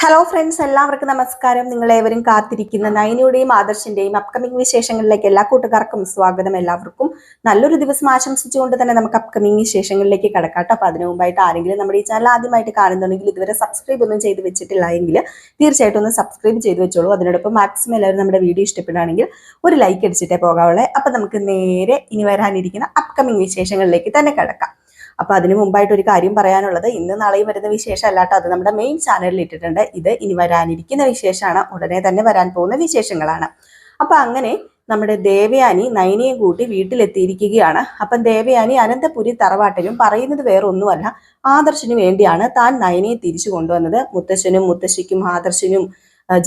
Hello friends, എല്ലാവർക്കും നമസ്കാരം. നിങ്ങളേവരും കാത്തിരിക്കുന്ന നയനയുടെയും ആദർശിന്റെയും അപ്കമിംഗ് വിശേഷങ്ങളിലേക്ക് എല്ലാ കൂട്ടുകാർക്കും സ്വാഗതം. എല്ലാവർക്കും നല്ലൊരു ദിവസം ആശംസിച്ചുകൊണ്ട് തന്നെ നമുക്ക് അപ്കമിംഗ് വിശേഷങ്ങളിലേക്ക് കടക്കാട്ടോ. അപ്പൊ അതിനു മുമ്പായിട്ട് ആരെങ്കിലും നമ്മുടെ ഈ ചാനൽ ആദ്യമായിട്ട് കാണുന്നുണ്ടെങ്കിൽ ഇതുവരെ സബ്സ്ക്രൈബ് ഒന്നും ചെയ്ത് വെച്ചിട്ടില്ല എങ്കിൽ തീർച്ചയായിട്ടും ഒന്ന് സബ്സ്ക്രൈബ് ചെയ്ത് വെച്ചോളൂ. അതിനോടൊപ്പം മാക്സിമം എല്ലാവരും നമ്മുടെ വീഡിയോ ഇഷ്ടപ്പെടുകയാണെങ്കിൽ ഒരു ലൈക്ക് അടിച്ചിട്ടേ പോകാവുള്ളേ. അപ്പൊ നമുക്ക് നേരെ ഇനി വരാനിരിക്കുന്ന അപ്കമിംഗ് വിശേഷങ്ങളിലേക്ക് തന്നെ കടക്കാം. അപ്പൊ അതിനു മുമ്പായിട്ട് ഒരു കാര്യം പറയാനുള്ളത്, ഇന്ന് നാളെയും വരുന്ന വിശേഷം അല്ലാട്ടോ, അത് നമ്മുടെ മെയിൻ ചാനലിൽ ഇട്ടിട്ടുണ്ട്. ഇത് ഇനി വരാനിരിക്കുന്ന വിശേഷമാണ്, ഉടനെ തന്നെ വരാൻ പോകുന്ന വിശേഷങ്ങളാണ്. അപ്പൊ അങ്ങനെ നമ്മുടെ ദേവയാനി നയനയെ കൂട്ടി വീട്ടിലെത്തിയിരിക്കുകയാണ്. അപ്പം ദേവയാനി അനന്തപുരി തറവാട്ടിലും പറയുന്നത് വേറെ ഒന്നുമല്ല, ആദർശിനു വേണ്ടിയാണ് താൻ നയനയെ തിരിച്ചു കൊണ്ടുവന്നത്. മുത്തശ്ശനും മുത്തശ്ശിക്കും ആദർശിനും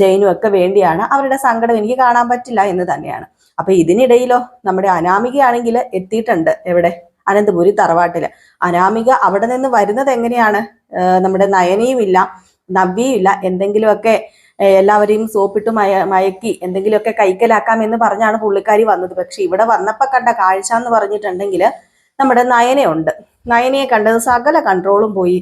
ജയനും ഒക്കെ വേണ്ടിയാണ്. അവരുടെ സങ്കടം എനിക്ക് കാണാൻ പറ്റില്ല എന്ന് തന്നെയാണ്. അപ്പൊ ഇതിനിടയിലോ നമ്മുടെ അനാമികയാണെങ്കിൽ എത്തിയിട്ടുണ്ട്. എവിടെ? അനന്തപുരി തറവാട്ടില്. അനാമിക അവിടെ നിന്ന് വരുന്നത് എങ്ങനെയാണ്? നമ്മുടെ നയനയും ഇല്ല, നവ്യയും ഇല്ല. എന്തെങ്കിലുമൊക്കെ എല്ലാവരെയും സോപ്പിട്ട് മയക്കി എന്തെങ്കിലുമൊക്കെ കൈക്കലാക്കാം എന്ന് പറഞ്ഞാണ് പുള്ളിക്കാരി വന്നത്. പക്ഷെ ഇവിടെ വന്നപ്പോ കണ്ട കാഴ്ച എന്ന് പറഞ്ഞിട്ടുണ്ടെങ്കിൽ നമ്മുടെ നയനയുണ്ട്. നയനയെ കണ്ടത് സകല കൺട്രോളും പോയി.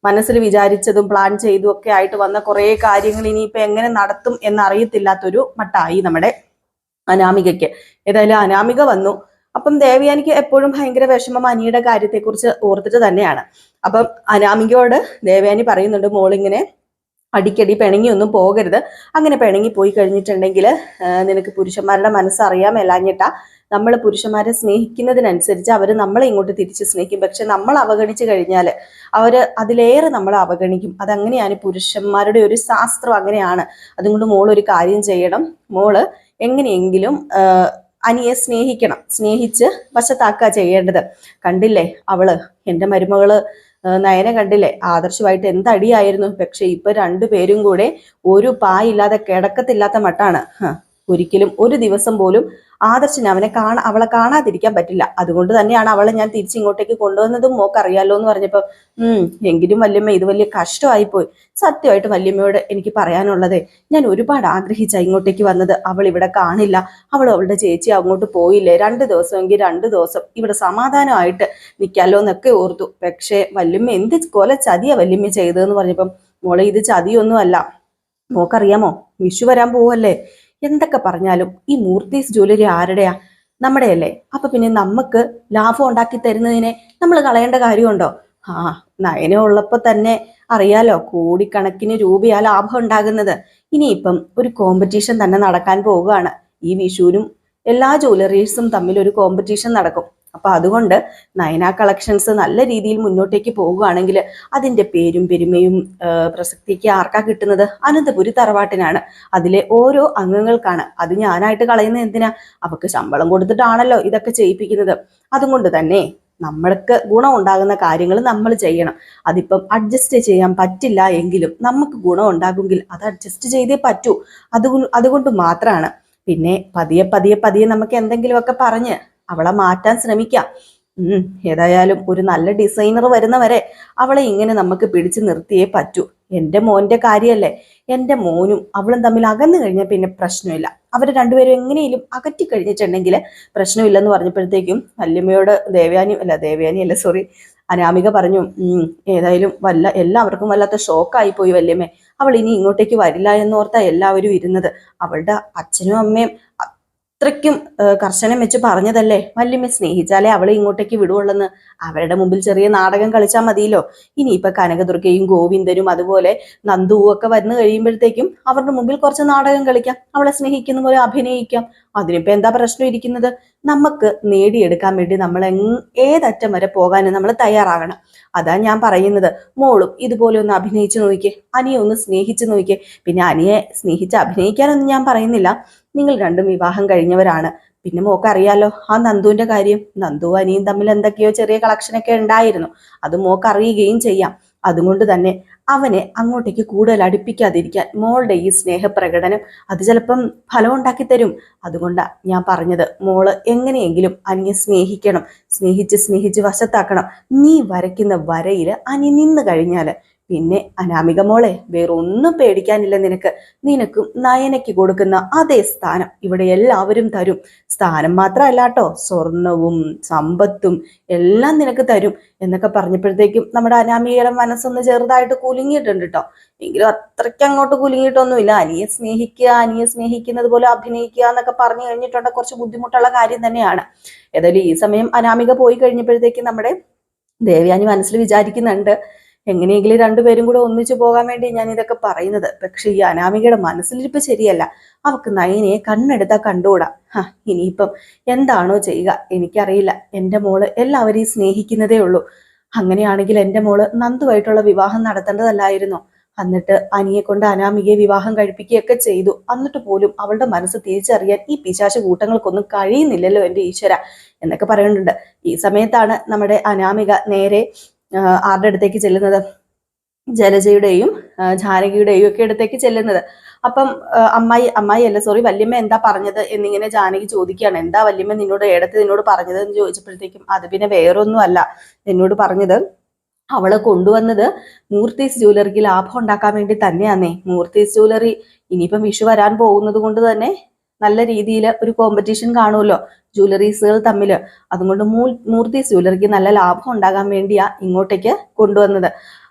മനസ്സിൽ വിചാരിച്ചതും പ്ലാൻ ചെയ്തും ഒക്കെ ആയിട്ട് വന്ന കുറെ കാര്യങ്ങൾ ഇനിയിപ്പോ എങ്ങനെ നടത്തും എന്നറിയത്തില്ലാത്തൊരു മട്ടായി നമ്മുടെ അനാമികയ്ക്ക്. ഏതായാലും അനാമിക വന്നു. അപ്പം ദേവയാനിക്ക് എപ്പോഴും ഭയങ്കര വിഷമം അനിയുടെ കാര്യത്തെക്കുറിച്ച് ഓർത്തിട്ട് തന്നെയാണ്. അപ്പം അനാമികയോട് ദേവയാനി പറയുന്നുണ്ട്, മോളിങ്ങനെ അടിക്കടി പിണങ്ങിയൊന്നും പോകരുത്. അങ്ങനെ പിണങ്ങി പോയി കഴിഞ്ഞിട്ടുണ്ടെങ്കിൽ നിനക്ക് പുരുഷന്മാരുടെ മനസ്സറിയാൻ മേലാഞ്ഞിട്ടാ. നമ്മൾ പുരുഷന്മാരെ സ്നേഹിക്കുന്നതിനനുസരിച്ച് അവർ നമ്മളെ ഇങ്ങോട്ട് തിരിച്ച് സ്നേഹിക്കും. പക്ഷെ നമ്മൾ അവഗണിച്ചു കഴിഞ്ഞാൽ അവര് അതിലേറെ നമ്മളെ അവഗണിക്കും. അതങ്ങനെയാണ് പുരുഷന്മാരുടെ ഒരു ശാസ്ത്രം, അങ്ങനെയാണ്. അതുകൊണ്ട് മോളൊരു കാര്യം ചെയ്യണം. മോള് എങ്ങനെയെങ്കിലും അനിയെ സ്നേഹിക്കണം, സ്നേഹിച്ച് വശത്താക്കുക ചെയ്യേണ്ടത്. കണ്ടില്ലേ അവള്, എൻ്റെ മരുമകള് നയന കണ്ടില്ലേ, ആദർശമായിട്ട് എന്തടിയായിരുന്നു. പക്ഷെ ഇപ്പൊ രണ്ടുപേരും കൂടെ ഒരു പായില്ലാതെ കിടക്കത്തില്ലാത്ത മട്ടാണ്. ഒരിക്കലും ഒരു ദിവസം പോലും ആദർശിന് അവളെ കാണാതിരിക്കാൻ പറ്റില്ല. അതുകൊണ്ട് തന്നെയാണ് അവളെ ഞാൻ തിരിച്ചിങ്ങോട്ടേക്ക് കൊണ്ടുവന്നതും മോക്കറിയാലോ എന്ന് പറഞ്ഞപ്പോ എങ്കിലും വല്യമ്മ ഇത് വലിയ കഷ്ടമായിപ്പോയി. സത്യമായിട്ട് വല്യമ്മയോട് എനിക്ക് പറയാനുള്ളത്, ഞാൻ ഒരുപാട് ആഗ്രഹിച്ച ഇങ്ങോട്ടേക്ക് വന്നത്. അവൾ ഇവിടെ കാണില്ല, അവളുടെ ചേച്ചി അങ്ങോട്ട് പോയില്ലേ, 2 ദിവസമെങ്കിൽ 2 ദിവസം ഇവിടെ സമാധാനമായിട്ട് നിൽക്കാമല്ലോ എന്നൊക്കെ ഓർത്തു. പക്ഷെ വല്യമ്മ എന്ത് കൊല ചതിയാ വല്യമ്മ ചെയ്തതെന്ന് പറഞ്ഞപ്പം, മോളെ ഇത് ചതിയൊന്നും അല്ല. മോക്കറിയാമോ, വിഷു വരാൻ പോവല്ലേ. എന്തൊക്കെ പറഞ്ഞാലും ഈ മൂർത്തീസ് ജ്വല്ലറി ആരുടെയാ? നമ്മുടെയല്ലേ. അപ്പൊ പിന്നെ നമുക്ക് ലാഭം ഉണ്ടാക്കി തരുന്നതിനെ നമ്മൾ കളയേണ്ട കാര്യമുണ്ടോ? നയന ഉള്ളപ്പോ തന്നെ അറിയാലോ, കോടിക്കണക്കിന് രൂപയാ ലാഭം ഉണ്ടാകുന്നത്. ഇനിയിപ്പം ഒരു കോമ്പറ്റീഷൻ തന്നെ നടക്കാൻ പോവുകയാണ്. ഈ വിഷുവിനും എല്ലാ ജ്വല്ലറീസും തമ്മിൽ ഒരു കോമ്പറ്റീഷൻ നടക്കും. അപ്പൊ അതുകൊണ്ട് നയന കളക്ഷൻസ് നല്ല രീതിയിൽ മുന്നോട്ടേക്ക് പോവുകയാണെങ്കിൽ അതിന്റെ പേരും പെരുമയും പ്രസക്തിക്ക് ആർക്കാ കിട്ടുന്നത്? അനന്തപുരി തറവാട്ടിനാണ്. അതിലെ ഓരോ അംഗങ്ങൾക്കാണ്. അത് ഞാനായിട്ട് കളയുന്നത് എന്തിനാ? അവർക്ക് ശമ്പളം കൊടുത്തിട്ടാണല്ലോ ഇതൊക്കെ ചെയ്യിപ്പിക്കുന്നത്. അതുകൊണ്ട് തന്നെ നമ്മൾക്ക് ഗുണം ഉണ്ടാകുന്ന കാര്യങ്ങൾ നമ്മൾ ചെയ്യണം. അതിപ്പം അഡ്ജസ്റ്റ് ചെയ്യാൻ പറ്റില്ല എങ്കിലും നമുക്ക് ഗുണം ഉണ്ടാകുമെങ്കിൽ അത് അഡ്ജസ്റ്റ് ചെയ്തേ പറ്റൂ. അതുകൊണ്ട് മാത്രമാണ്. പിന്നെ പതിയെ പതിയെ പതിയെ നമുക്ക് എന്തെങ്കിലുമൊക്കെ പറഞ്ഞ് അവളെ മാറ്റാൻ ശ്രമിക്കാം. ഏതായാലും ഒരു നല്ല ഡിസൈനർ വരുന്നവരെ അവളെ ഇങ്ങനെ നമുക്ക് പിടിച്ചു നിർത്തിയേ പറ്റൂ. എൻ്റെ മോന്റെ കാര്യമല്ലേ. എൻ്റെ മോനും അവളും തമ്മിൽ അകന്നു കഴിഞ്ഞാൽ പിന്നെ പ്രശ്നമില്ല. അവർ രണ്ടുപേരും എങ്ങനെയും അകറ്റി കഴിഞ്ഞിട്ടുണ്ടെങ്കിൽ പ്രശ്നമില്ലെന്ന് പറഞ്ഞപ്പോഴത്തേക്കും വല്യമ്മയോട് അനാമിക പറഞ്ഞു, ഏതായാലും എല്ലാവർക്കും വല്ലാത്ത ഷോക്കായി പോയി വല്യമ്മേ. അവൾ ഇനി ഇങ്ങോട്ടേക്ക് വരില്ല എന്നോർത്താ എല്ലാവരും ഇരുന്നത്. അവളുടെ അച്ഛനും അമ്മയും അത്രയ്ക്കും കർശനം വെച്ച് പറഞ്ഞതല്ലേ, വല്യമ്മ സ്നേഹിച്ചാലേ അവളെ ഇങ്ങോട്ടേക്ക് വിടുവുള്ളെന്ന്. അവരുടെ മുമ്പിൽ ചെറിയ നാടകം കളിച്ചാൽ മതിയല്ലോ. ഇനിയിപ്പൊ കനകദുർഗയും ഗോവിന്ദനും അതുപോലെ നന്ദുവും ഒക്കെ വന്നു കഴിയുമ്പോഴത്തേക്കും അവരുടെ മുമ്പിൽ കുറച്ച് നാടകം കളിക്കാം, അവളെ സ്നേഹിക്കുന്ന പോലെ അഭിനയിക്കാം. അതിനിപ്പോ എന്താ പ്രശ്നം ഇരിക്കുന്നത്? നമുക്ക് നേടിയെടുക്കാൻ വേണ്ടി നമ്മൾ ഏതറ്റം വരെ പോകാനും നമ്മൾ തയ്യാറാകണം. അതാ ഞാൻ പറയുന്നത്. മോളും ഇതുപോലെ ഒന്ന് അഭിനയിച്ചു നോക്കിയേ, അനിയെ ഒന്ന് സ്നേഹിച്ചു നോക്കിയേ. പിന്നെ അനിയെ സ്നേഹിച്ച് അഭിനയിക്കാനൊന്നും ഞാൻ പറയുന്നില്ല. നിങ്ങൾ രണ്ടും വിവാഹം കഴിഞ്ഞവരാണ്. പിന്നെ മോക്കറിയാലോ ആ നന്ദുവിന്റെ കാര്യം. നന്ദു അനിയും തമ്മിൽ എന്തൊക്കെയോ ചെറിയ കളക്ഷനൊക്കെ ഉണ്ടായിരുന്നു. അത് മോക്കറിയുകയും ചെയ്യാം. അതുകൊണ്ട് തന്നെ അവനെ അങ്ങോട്ടേക്ക് കൂടുതൽ അടുപ്പിക്കാതിരിക്കാൻ മോളുടെ ഈ സ്നേഹപ്രകടനം അത് ചിലപ്പം ഫലം ഉണ്ടാക്കി തരും. അതുകൊണ്ടാ ഞാൻ പറഞ്ഞത്, മോള് എങ്ങനെയെങ്കിലും അനിയെ സ്നേഹിക്കണം, സ്നേഹിച്ച് വശത്താക്കണം. നീ വരയ്ക്കുന്ന വരയിൽ അനി നിന്ന് കഴിഞ്ഞാൽ പിന്നെ അനാമിക മോളെ വേറൊന്നും പേടിക്കാനില്ല നിനക്ക്. നിനക്കും നയനയ്ക്ക് കൊടുക്കുന്ന അതേ സ്ഥാനം ഇവിടെ എല്ലാവരും തരും. സ്ഥാനം മാത്രമല്ല കേട്ടോ, സ്വർണവും സമ്പത്തും എല്ലാം നിനക്ക് തരും എന്നൊക്കെ പറഞ്ഞപ്പോഴത്തേക്കും നമ്മുടെ അനാമികയുടെ മനസ്സൊന്ന് ചെറുതായിട്ട് കുലുങ്ങിയിട്ടുണ്ട് കേട്ടോ. എങ്കിലും അത്രയ്ക്ക് അങ്ങോട്ട് കുലുങ്ങിയിട്ടൊന്നുമില്ല. അനിയെ സ്നേഹിക്കുന്നത് പോലെ അഭിനയിക്കുക എന്നൊക്കെ പറഞ്ഞു കഴിഞ്ഞിട്ടുണ്ട് കുറച്ച് ബുദ്ധിമുട്ടുള്ള കാര്യം തന്നെയാണ്. ഏതായാലും ഈ സമയം അനാമിക പോയി കഴിഞ്ഞപ്പോഴത്തേക്കും നമ്മുടെ ദേവയാനി മനസ്സിൽ വിചാരിക്കുന്നുണ്ട്, എങ്ങനെയെങ്കിലും രണ്ടുപേരും കൂടെ ഒന്നിച്ചു പോകാൻ വേണ്ടി ഞാൻ ഇതൊക്കെ പറയുന്നത്. പക്ഷെ ഈ അനാമികയുടെ മനസ്സിലിരിപ്പ് ശരിയല്ല. അവക്ക് നയനയെ കണ്ണെടുത്താ കണ്ടുകൂടാ. ഇനിയിപ്പം എന്താണോ ചെയ്യുക എനിക്കറിയില്ല. എൻ്റെ മോള് എല്ലാവരെയും സ്നേഹിക്കുന്നതേ ഉള്ളൂ. അങ്ങനെയാണെങ്കിൽ എൻ്റെ മോള് നന്ദുവായിട്ടുള്ള വിവാഹം നടത്തേണ്ടതല്ലായിരുന്നോ? എന്നിട്ട് അനിയെ കൊണ്ട് അനാമികയെ വിവാഹം കഴിപ്പിക്കുകയൊക്കെ ചെയ്തു. എന്നിട്ട് പോലും അവളുടെ മനസ്സ് തിരിച്ചറിയാൻ ഈ പിശാച കൂട്ടങ്ങൾക്കൊന്നും കഴിയുന്നില്ലല്ലോ എൻ്റെ ഈശ്വര എന്നൊക്കെ പറയുന്നുണ്ട്. ഈ സമയത്താണ് നമ്മുടെ അനാമിക നേരെ ആരുടെ അടുത്തേക്ക് ചെല്ലുന്നത്? ജലജയുടെയും ജാനകിയുടെയും ഒക്കെ അടുത്തേക്ക് ചെല്ലുന്നത്. അപ്പം അമ്മായി അല്ല സോറി വല്യമ്മ എന്താ പറഞ്ഞത് എന്നിങ്ങനെ ജാനകി ചോദിക്കുകയാണ്. എന്താ വല്യമ്മ നിന്നോട് പറഞ്ഞത് എന്ന് ചോദിച്ചപ്പോഴത്തേക്കും അത് പിന്നെ വേറൊന്നും അല്ല, എന്നോട് പറഞ്ഞത് അവളെ കൊണ്ടുവന്നത് മൂർത്തീസ് ജ്വല്ലറിക്ക് ലാഭം ഉണ്ടാക്കാൻ വേണ്ടി തന്നെയാന്നേ. മൂർത്തീസ് ജ്വല്ലറി ഇനിയിപ്പം വിഷു വരാൻ പോകുന്നത് കൊണ്ട് തന്നെ നല്ല രീതിയിൽ ഒരു കോമ്പറ്റീഷൻ കാണുമല്ലോ ജ്വല്ലറീസുകൾ തമ്മിൽ. അതുകൊണ്ട് മൂർത്തീസ് ജ്വല്ലറിക്ക് നല്ല ലാഭം ഉണ്ടാകാൻ വേണ്ടിയാ ഇങ്ങോട്ടേക്ക് കൊണ്ടുവന്നത്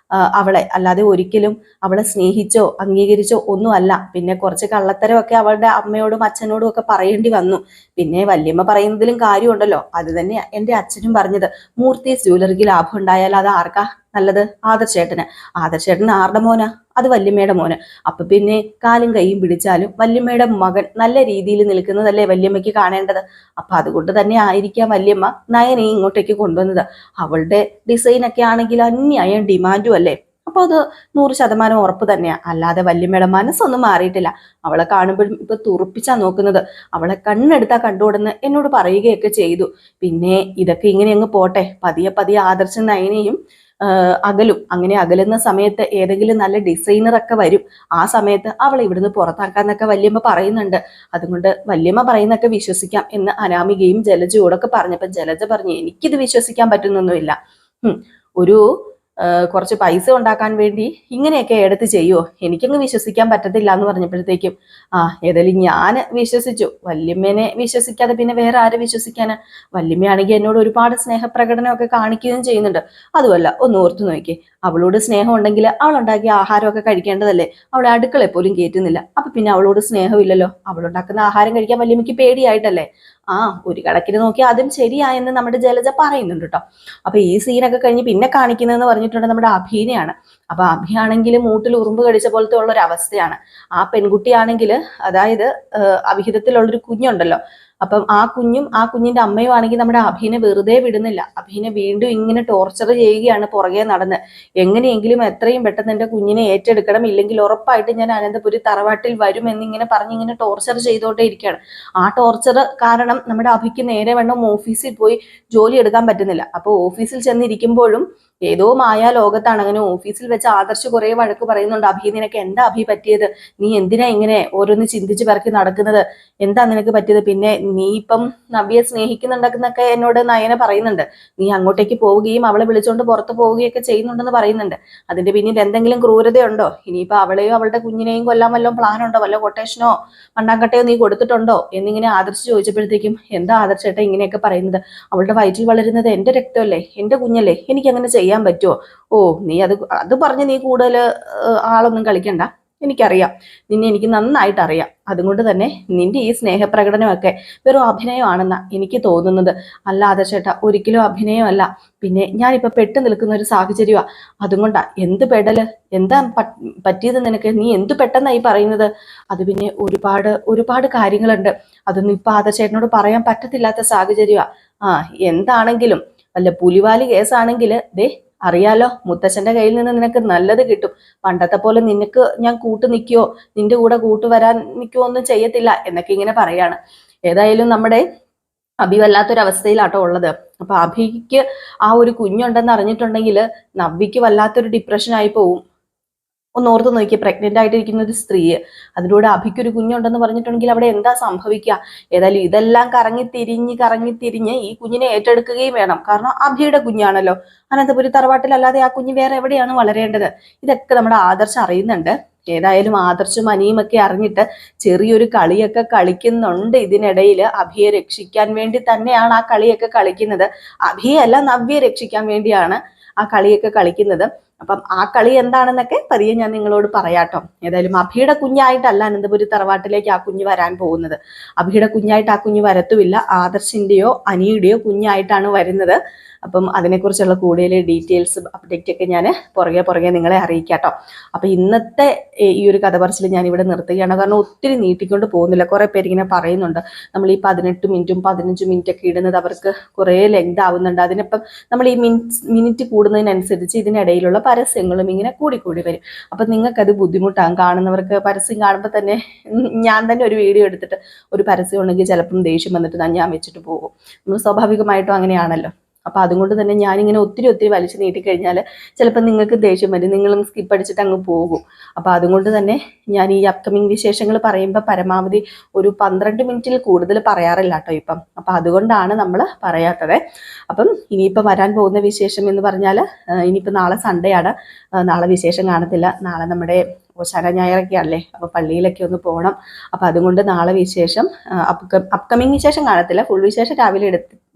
അവളെ. അല്ലാതെ ഒരിക്കലും അവളെ സ്നേഹിച്ചോ അംഗീകരിച്ചോ ഒന്നും അല്ല. പിന്നെ കുറച്ച് കള്ളത്തരമൊക്കെ അവളുടെ അമ്മയോടും അച്ഛനോടും ഒക്കെ പറയേണ്ടി വന്നു. പിന്നെ വല്യമ്മ പറയുന്നതിലും കാര്യമുണ്ടല്ലോ. അത് തന്നെയാ എൻ്റെ അച്ഛനും പറഞ്ഞത്. മൂർത്തീസ് ജ്വല്ലറിക്ക് ലാഭം ഉണ്ടായാൽ അത് ആർക്കാ നല്ലത്? ആദർശേട്ടന്. ആദർശേട്ടൻ ആരുടെ മോനാ? അത് വല്യമ്മയുടെ മോന്. അപ്പൊ പിന്നെ കാലും കൈയും പിടിച്ചാലും വല്യമ്മയുടെ മകൻ നല്ല രീതിയിൽ നിൽക്കുന്നതല്ലേ വല്യമ്മയ്ക്ക് കാണേണ്ടത്. അപ്പൊ അതുകൊണ്ട് തന്നെ ആയിരിക്കാം വല്യമ്മ നയനെയും ഇങ്ങോട്ടേക്ക് കൊണ്ടുവന്നത്. അവളുടെ ഡിസൈനൊക്കെ ആണെങ്കിൽ അന്യായം ഡിമാൻഡും അല്ലേ. അപ്പൊ അത് 100% ഉറപ്പ് തന്നെയാ. അല്ലാതെ വല്യമ്മയുടെ മനസ്സൊന്നും മാറിയിട്ടില്ല. അവളെ കാണുമ്പോഴും ഇപ്പൊ തുറപ്പിച്ചാ നോക്കുന്നത്. അവളെ കണ്ണെടുത്താ കണ്ടുകൊടുന്ന് എന്നോട് പറയുകയൊക്കെ ചെയ്തു. പിന്നെ ഇതൊക്കെ ഇങ്ങനെ അങ്ങ് പോട്ടെ. പതിയെ പതിയെ ആദർശം നയനെയും അകലും. അങ്ങനെ അകലുന്ന സമയത്ത് ഏതെങ്കിലും നല്ല ഡിസൈനറൊക്കെ വരും. ആ സമയത്ത് അവളെ ഇവിടുന്ന് പുറത്താക്കാന്നൊക്കെ വല്യമ്മ പറയുന്നുണ്ട്. അതുകൊണ്ട് വല്യമ്മ പറയുന്നൊക്കെ വിശ്വസിക്കാം എന്ന് അനാമികയും ജലജയോടൊക്കെ പറഞ്ഞപ്പോൾ ജലജ പറഞ്ഞു, എനിക്കിത് വിശ്വസിക്കാൻ പറ്റുന്നൊന്നുമില്ല. ഒരു കുറച്ച് പൈസ ഉണ്ടാക്കാൻ വേണ്ടി ഇങ്ങനെയൊക്കെ എടുത്ത് ചെയ്യുമോ? എനിക്കങ്ങ് വിശ്വസിക്കാൻ പറ്റത്തില്ല എന്ന് പറഞ്ഞപ്പോഴത്തേക്കും ഏതായാലും ഞാൻ വിശ്വസിച്ചു. വല്യമ്മേനെ വിശ്വസിക്കാതെ പിന്നെ വേറെ ആരെ വിശ്വസിക്കാന്? വല്യമ്മയാണെങ്കിൽ എന്നോട് ഒരുപാട് സ്നേഹപ്രകടനമൊക്കെ കാണിക്കുകയും ചെയ്യുന്നുണ്ട്. അതുമല്ല ഒന്ന് ഓർത്തു നോക്കി, അവളോട് സ്നേഹം ഉണ്ടെങ്കിൽ അവളുണ്ടാക്കിയ ആഹാരമൊക്കെ കഴിക്കേണ്ടതല്ലേ? അവളെ അടുക്കളയിൽ പോലും കയറ്റുന്നില്ല. അപ്പൊ പിന്നെ അവളോട് സ്നേഹമില്ലല്ലോ. അവളുണ്ടാക്കുന്ന ആഹാരം കഴിക്കാൻ വല്യമ്മയ്ക്ക് പേടിയായിട്ടല്ലേ? ഒരു കണക്കിന് നോക്കി അതും ശരിയായെന്ന് നമ്മുടെ ജലജ പറയുന്നുണ്ട് കേട്ടോ. അപ്പൊ ഈ സീനൊക്കെ കഴിഞ്ഞ് പിന്നെ കാണിക്കുന്നതെന്ന് പറഞ്ഞിട്ടുണ്ട് നമ്മുടെ അഭിനെയാണ്. അപ്പൊ അഭിയാണെങ്കിൽ മൂട്ടിൽ ഉറുമ്പ് കടിച്ച പോലത്തെ ഉള്ള ഒരു അവസ്ഥയാണ്. ആ പെൺകുട്ടിയാണെങ്കിൽ അതായത് അവിഹിതത്തിലുള്ളൊരു കുഞ്ഞുണ്ടല്ലോ. അപ്പം ആ കുഞ്ഞിന്റെ അമ്മയും ആണെങ്കിൽ നമ്മുടെ അഭിനെ വെറുതെ വിടുന്നില്ല. അഭിനെ വീണ്ടും ഇങ്ങനെ ടോർച്ചർ ചെയ്യുകയാണ് പുറകെ നടന്ന്. എങ്ങനെയെങ്കിലും എത്രയും പെട്ടെന്ന് എൻ്റെ കുഞ്ഞിനെ ഏറ്റെടുക്കണം, ഇല്ലെങ്കിൽ ഉറപ്പായിട്ട് ഞാൻ അനന്തപുരി തറവാട്ടിൽ വരും എന്നിങ്ങനെ പറഞ്ഞ് ഇങ്ങനെ ടോർച്ചർ ചെയ്തുകൊണ്ടേ ഇരിക്കുകയാണ്. ആ ടോർച്ചർ കാരണം നമ്മുടെ അഭിക്ക് നേരെ വേണം ഓഫീസിൽ പോയി ജോലി എടുക്കാൻ പറ്റുന്നില്ല. അപ്പോൾ ഓഫീസിൽ ചെന്നിരിക്കുമ്പോഴും ഏതോ മായാ ലോകത്താണ്. അങ്ങനെ ഓഫീസിൽ വെച്ച് ആദർശ് കുറെ വഴക്ക് പറയുന്നുണ്ട്. അഭി നിനക്ക് എന്താ അഭി പറ്റിയത്? നീ എന്തിനാ ഇങ്ങനെ ഓരോന്ന് ചിന്തിച്ച് പറക്കി നടക്കുന്നത്? എന്താ നിനക്ക് പറ്റിയത്? പിന്നെ നീ ഇപ്പം നവ്യെ സ്നേഹിക്കുന്നുണ്ടെന്നൊക്കെ എന്നോട് നയന പറയുന്നുണ്ട്. നീ അങ്ങോട്ടേക്ക് പോവുകയും അവളെ വിളിച്ചുകൊണ്ട് പുറത്ത് പോവുകയൊക്കെ ചെയ്യുന്നുണ്ടെന്ന് പറയുന്നുണ്ട്. അതിന്റെ പിന്നിൽ എന്തെങ്കിലും ക്രൂരതയുണ്ടോ? ഇനിയിപ്പോ അവളെയോ അവളുടെ കുഞ്ഞിനെയും കൊല്ലാൻ വല്ലതും പ്ലാൻ ഉണ്ടോ? വല്ല കൊട്ടേഷനോ മണ്ണാങ്കട്ടയോ നീ കൊടുത്തിട്ടുണ്ടോ എന്നിങ്ങനെ ആദർശ് ചോദിച്ചപ്പോഴത്തേക്കും എന്താ ആദർശേട്ട ഇങ്ങനെയൊക്കെ പറയുന്നത്? അവളുടെ വയറ്റിൽ വളരുന്നത് എൻ്റെ രക്തമല്ലേ, എൻ്റെ കുഞ്ഞല്ലേ, എനിക്ക് അങ്ങനെ ചെയ്യാൻ പറ്റുമോ? നീ അത് പറഞ്ഞ് നീ കൂടുതൽ ആളൊന്നും കളിക്കണ്ട. എനിക്കറിയാം, നിന്നെ എനിക്ക് നന്നായിട്ട് അറിയാം. അതുകൊണ്ട് തന്നെ നിന്റെ ഈ സ്നേഹപ്രകടനമൊക്കെ വെറും അഭിനയമാണെന്നാ എനിക്ക് തോന്നുന്നത്. അല്ലാതെ ചേട്ടാ ഒരിക്കലും അഭിനയമല്ല. പിന്നെ ഞാനിപ്പോൾ പെട്ടു നിൽക്കുന്ന ഒരു സാഹചര്യമാണ്. അതുകൊണ്ടാ. എന്ത് പെടല്? എന്താ പറ്റിയത് നിനക്ക്? നീ എന്തു പെട്ടെന്നായി പറയുന്നത്? അത് പിന്നെ ഒരുപാട് കാര്യങ്ങളുണ്ട്. അതൊന്നും ഇപ്പൊ ആദർശേട്ടനോട് പറയാൻ പറ്റത്തില്ലാത്ത സാഹചര്യമാണ്. എന്താണെങ്കിലും വല്ല പുലിവാലി കേസാണെങ്കിൽ അറിയാലോ, മുത്തച്ഛന്റെ കയ്യിൽ നിന്ന് നിനക്ക് നല്ലത് കിട്ടും. പണ്ടത്തെ പോലെ നിനക്ക് ഞാൻ കൂട്ടു നിൽക്കുകയോ നിന്റെ കൂടെ കൂട്ടുവരാൻ നിൽക്കുകയോ ഒന്നും ചെയ്യത്തില്ല എന്നൊക്കെ ഇങ്ങനെ പറയാണ്. ഏതായാലും നമ്മുടെ അഭി വല്ലാത്തൊരവസ്ഥയിലാട്ടോ ഉള്ളത്. അപ്പൊ അഭിക്ക് ആ ഒരു കുഞ്ഞുണ്ടെന്ന് അറിഞ്ഞിട്ടുണ്ടെങ്കിൽ നവ്യക്ക് വല്ലാത്തൊരു ഡിപ്രഷൻ ആയി പോവും. ഒന്ന് ഓർത്ത് നോക്കി, പ്രഗ്നന്റ് ആയിട്ടിരിക്കുന്ന ഒരു സ്ത്രീ, അതിലൂടെ അഭിക്കൊരു കുഞ്ഞുണ്ടെന്ന് പറഞ്ഞിട്ടുണ്ടെങ്കിൽ അവിടെ എന്താ സംഭവിക്കുക? ഏതായാലും ഇതെല്ലാം കറങ്ങി തിരിഞ്ഞ് ഈ കുഞ്ഞിനെ ഏറ്റെടുക്കുകയും വേണം. കാരണം അഭിയുടെ കുഞ്ഞാണല്ലോ. അനന്തപുരി തറവാട്ടിലല്ലാതെ ആ കുഞ്ഞ് വേറെ എവിടെയാണ് വളരേണ്ടത്? ഇതൊക്കെ നമ്മുടെ ആദർശ് അറിയുന്നുണ്ട്. ഏതായാലും ആദർശും അനിയും ഒക്കെ അറിഞ്ഞിട്ട് ചെറിയൊരു കളിയൊക്കെ കളിക്കുന്നുണ്ട്. ഇതിനിടയിൽ അഭിയെ രക്ഷിക്കാൻ വേണ്ടി തന്നെയാണ് ആ കളിയൊക്കെ കളിക്കുന്നത്. അഭിയെ അല്ല, നവ്യയെ രക്ഷിക്കാൻ വേണ്ടിയാണ് ആ കളിയൊക്കെ കളിക്കുന്നത്. അപ്പം ആ കളി എന്താണെന്നൊക്കെ പതിയെ ഞാൻ നിങ്ങളോട് പറയാട്ടോ. ഏതായാലും അഭിയുടെ കുഞ്ഞായിട്ടല്ല അനന്തപുരി തറവാട്ടിലേക്ക് ആ കുഞ്ഞ് വരാൻ പോകുന്നത്. അഭിയുടെ കുഞ്ഞായിട്ട് ആ കുഞ്ഞ് വരത്തുമില്ല. ആദർശിന്റെയോ അനിയുടെയോ കുഞ്ഞായിട്ടാണ് വരുന്നത്. അപ്പം അതിനെക്കുറിച്ചുള്ള കൂടുതൽ ഡീറ്റെയിൽസ് അപ്ഡേറ്റ് ഒക്കെ ഞാൻ പുറകെ നിങ്ങളെ അറിയിക്കാട്ടോ. അപ്പൊ ഇന്നത്തെ ഈ ഒരു കഥ പറച്ചിൽ ഞാൻ ഇവിടെ നിർത്തുകയാണ്. കാരണം ഒത്തിരി നീട്ടിക്കൊണ്ട് പോകുന്നില്ല. കുറെ പേര് ഇങ്ങനെ പറയുന്നുണ്ട് നമ്മൾ ഈ 18 മിനിറ്റും 15 മിനിറ്റ് ഒക്കെ ഇടുന്നത് അവർക്ക് കുറെ ലെങ്ത് ആവുന്നുണ്ട്. അതിനിപ്പം നമ്മൾ ഈ മിനിറ്റ് കൂടുന്നതിനനുസരിച്ച് ഇതിനിടയിലുള്ള പരസ്യങ്ങളും ഇങ്ങനെ കൂടി വരും. അപ്പൊ നിങ്ങൾക്കത് ബുദ്ധിമുട്ടാകും. കാണുന്നവർക്ക് പരസ്യം കാണുമ്പോൾ തന്നെ ഞാൻ തന്നെ ഒരു വീഡിയോ എടുത്തിട്ട് ഒരു പരസ്യം ഉണ്ടെങ്കിൽ ചിലപ്പം ദേഷ്യം വന്നിട്ട് ഞാൻ വെച്ചിട്ട് പോകും. നമ്മൾ സ്വാഭാവികമായിട്ടും അങ്ങനെയാണല്ലോ. അപ്പൊ അതുകൊണ്ട് തന്നെ ഞാനിങ്ങനെ ഒത്തിരി വലിച്ചു നീട്ടിക്കഴിഞ്ഞാൽ ചിലപ്പോൾ നിങ്ങൾക്ക് ദേഷ്യം വരും, നിങ്ങളും സ്കിപ്പ് അടിച്ചിട്ട് അങ്ങ് പോകും. അപ്പൊ അതുകൊണ്ട് തന്നെ ഞാൻ ഈ അപ്കമിങ് വിശേഷങ്ങൾ പറയുമ്പോൾ പരമാവധി ഒരു 12 മിനിറ്റിൽ കൂടുതൽ പറയാറില്ല കേട്ടോ ഇപ്പം. അപ്പൊ അതുകൊണ്ടാണ് നമ്മൾ പറയാത്തത്. അപ്പം ഇനിയിപ്പോൾ വരാൻ പോകുന്ന വിശേഷം എന്ന് പറഞ്ഞാൽ ഇനിയിപ്പോൾ നാളെ സൺഡേ ആണ്. നാളെ വിശേഷം കാണത്തില്ല. നാളെ നമ്മുടെ ഓശാന ഞായറൊക്കെ ആണല്ലേ. അപ്പൊ പള്ളിയിലൊക്കെ ഒന്ന് പോകണം. അപ്പൊ അതുകൊണ്ട് നാളെ വിശേഷം അപ്കമിങ് വിശേഷം കാണത്തില്ല. ഫുൾ വിശേഷം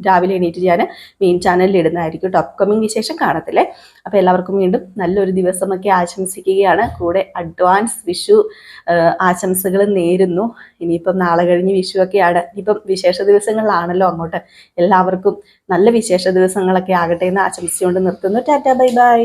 രാവിലെ എണീറ്റ് ഞാൻ മെയിൻ ചാനലിൽ ഇടുന്നതായിരിക്കും കേട്ടോ. അപ്കമിങ് വിശേഷം കാണത്തില്ലേ. അപ്പൊ എല്ലാവർക്കും വീണ്ടും നല്ലൊരു ദിവസമൊക്കെ ആശംസിക്കുകയാണ്. കൂടെ അഡ്വാൻസ് വിഷു ആശംസകൾ നേരുന്നു. ഇനിയിപ്പം നാളെ കഴിഞ്ഞ് വിഷു ഒക്കെയാണ്. ഇനിയിപ്പം വിശേഷ ദിവസങ്ങളിലാണല്ലോ അങ്ങോട്ട്. എല്ലാവർക്കും നല്ല വിശേഷ ദിവസങ്ങളൊക്കെ ആകട്ടെ എന്ന് ആശംസിച്ചുകൊണ്ട് നിർത്തുന്നു. Tata, bye bye.